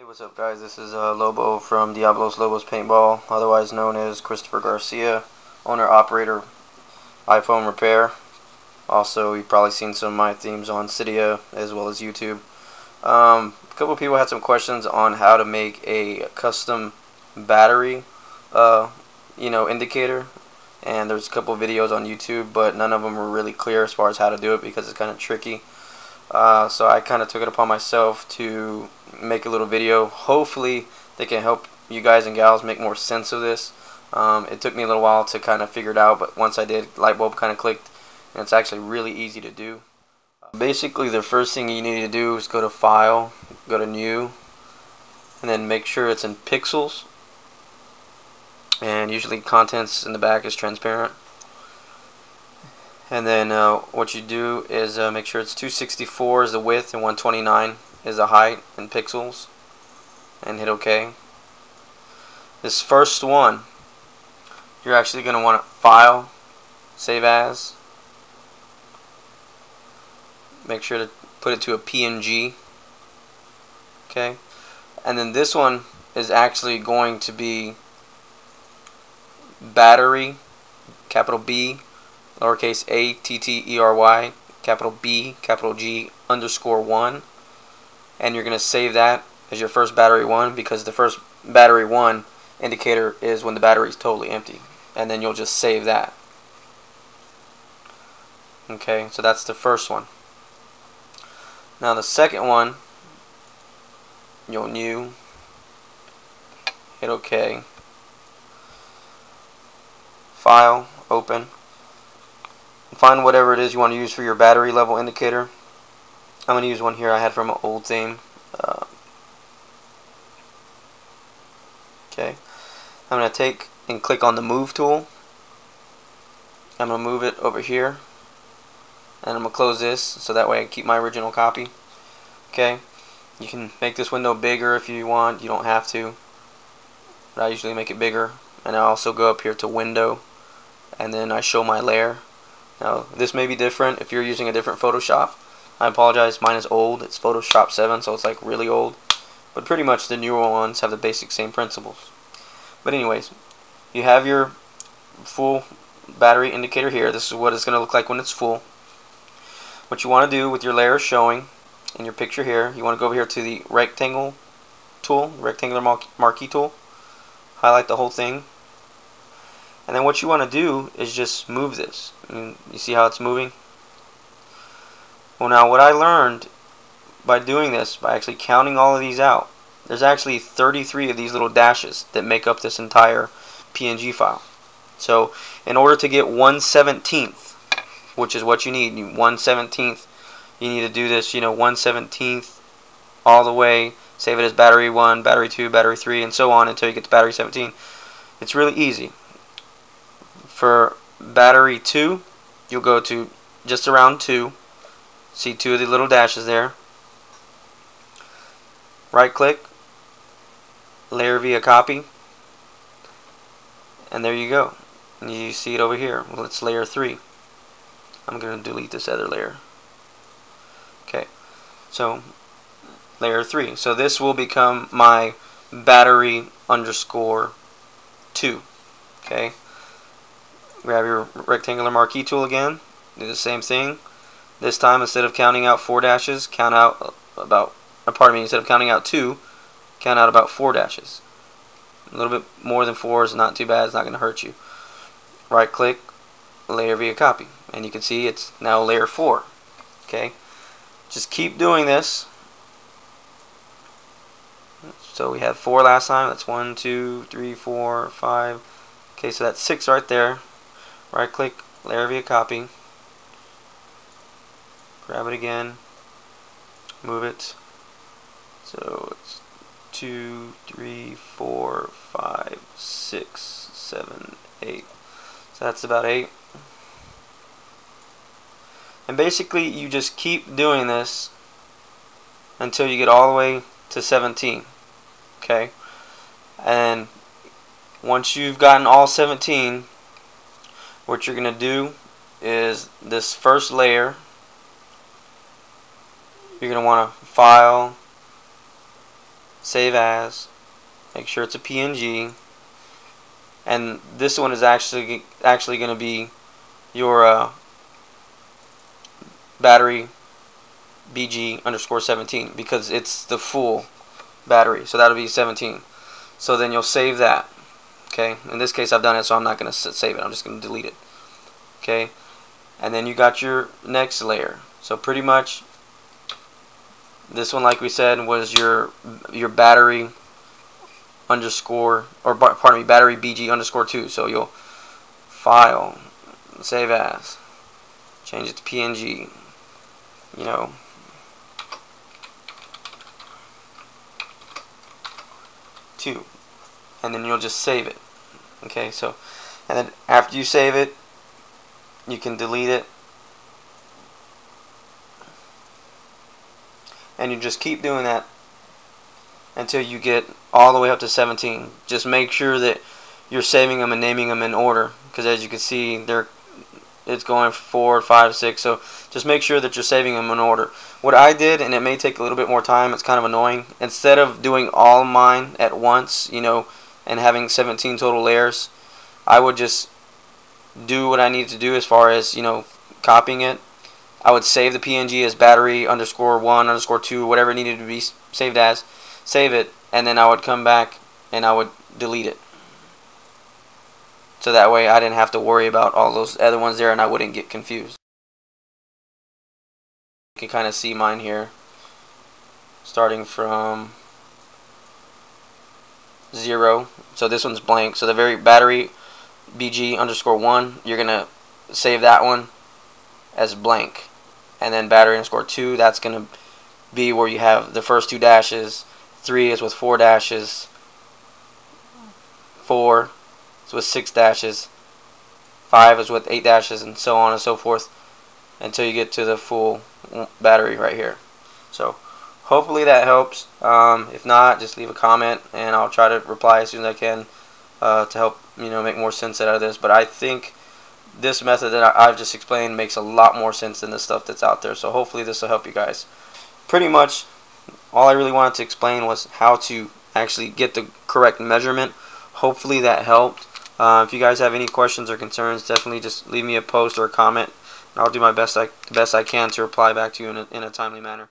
What's up guys, this is Lobo from Diablos Lobos Paintball, otherwise known as Christopher Garcia, owner operator iPhone Repair. Also, you've probably seen some of my themes on Cydia as well as YouTube. A couple of people had some questions on how to make a custom battery indicator, and there's a couple of videos on YouTube, but none of them were really clear as far as how to do it because it's kind of tricky. So I kind of took it upon myself to make a little video. Hopefully they can help you guys and gals make more sense of this. It took me a little while to kind of figure it out, but once I did, light bulb kind of clicked, and it's actually really easy to do. Basically, the first thing you need to do is go to File, go to New, and then make sure it's in pixels, and usually contents in the back is transparent. And then what you do is make sure it's 264 is the width and 129 is the height in pixels, and hit OK. This first one, you're actually going to want to File, Save As. Make sure to put it to a PNG. Okay. And then this one is actually going to be battery, capital B, lowercase a, T-T-E-R-Y, capital B, capital G, _1. And you're going to save that as your first battery 1, because the first battery 1 indicator is when the battery is totally empty. And then you'll just save that. Okay, so that's the first one. Now the second one, you'll New, hit OK, File, Open. Find whatever it is you want to use for your battery level indicator. I'm going to use one here I had from an old theme. Okay. I'm going to take and click on the Move tool. I'm going to move it over here. And I'm going to close this so that way I keep my original copy. Okay. You can make this window bigger if you want. You don't have to. But I usually make it bigger. And I also go up here to Window. And then I show my layer. Now, this may be different if you're using a different Photoshop. I apologize, mine is old. It's Photoshop 7, so it's like really old. But pretty much the newer ones have the basic same principles. But anyways, you have your full battery indicator here. This is what it's going to look like when it's full. What you want to do with your layer showing in your picture here, you want to go over here to the rectangle tool, rectangular marquee tool. Highlight the whole thing. And then what you want to do is just move this. You see how it's moving? Well, now what I learned by doing this, by actually counting all of these out, there's actually 33 of these little dashes that make up this entire PNG file. So in order to get 1/17th, which is what you need, 1/17th, you need to do this, 1/17th all the way, save it as battery 1, battery 2, battery 3, and so on until you get to battery 17. It's really easy. For battery 2, you'll go to just around 2. See 2 of the little dashes there. Right click, layer via copy, and there you go. And you see it over here. Well, it's layer 3. I'm going to delete this other layer. Okay, so layer 3. So this will become my battery _2. Okay. Grab your rectangular marquee tool again. Do the same thing. This time, instead of counting out 4 dashes, count out about, instead of counting out 2, count out about 4 dashes. A little bit more than 4 is not too bad. It's not going to hurt you. Right click, layer via copy. And you can see it's now layer 4. Okay. Just keep doing this. So we had 4 last time. That's 1, 2, 3, 4, 5. Okay, so that's 6 right there. Right click, layer via copy. Grab it again. Move it. So it's 2, 3, 4, 5, 6, 7, 8. So that's about 8. And basically you just keep doing this until you get all the way to 17. Okay? And once you've gotten all 17, what you're going to do is this first layer, you're going to want to File, save as, make sure it's a PNG, and this one is actually going to be your battery BG underscore 17 because it's the full battery, so that'll be 17. So then you'll save that. Okay, in this case I've done it, so I'm not going to save it, I'm just going to delete it. Okay, and then you got your next layer. So pretty much this one, like we said, was your battery underscore, or pardon me, battery BG underscore 2. So you'll file, save as, change it to PNG, you know, two, and then you'll just save it. Okay, so, and then after you save it, you can delete it, and you just keep doing that until you get all the way up to 17. Just make sure that you're saving them and naming them in order, because as you can see, it's going 4, 5, 6. So just make sure that you're saving them in order. What I did, and it may take a little bit more time, it's kind of annoying, instead of doing all mine at once, you know, and having 17 total layers, I would just do what I needed to do as far as, you know, copying it. I would save the PNG as battery underscore 1 underscore 2, whatever it needed to be saved as, save it, and then I would come back and I would delete it. So that way I didn't have to worry about all those other ones there and I wouldn't get confused. You can kind of see mine here, starting from 0. So this one's blank. So the very battery BG underscore 1, you're going to save that one as blank. And then battery underscore 2, that's going to be where you have the first 2 dashes. 3 is with 4 dashes. 4 is with 6 dashes. 5 is with 8 dashes, and so on and so forth until you get to the full battery right here. So hopefully that helps. If not, just leave a comment and I'll try to reply as soon as I can to help, you know, make more sense out of this. But I think this method that I've just explained makes a lot more sense than the stuff that's out there. So hopefully this will help you guys. Pretty much all I really wanted to explain was how to actually get the correct measurement. Hopefully that helped. If you guys have any questions or concerns, definitely just leave me a post or a comment. I'll do my best I can to reply back to you in a timely manner.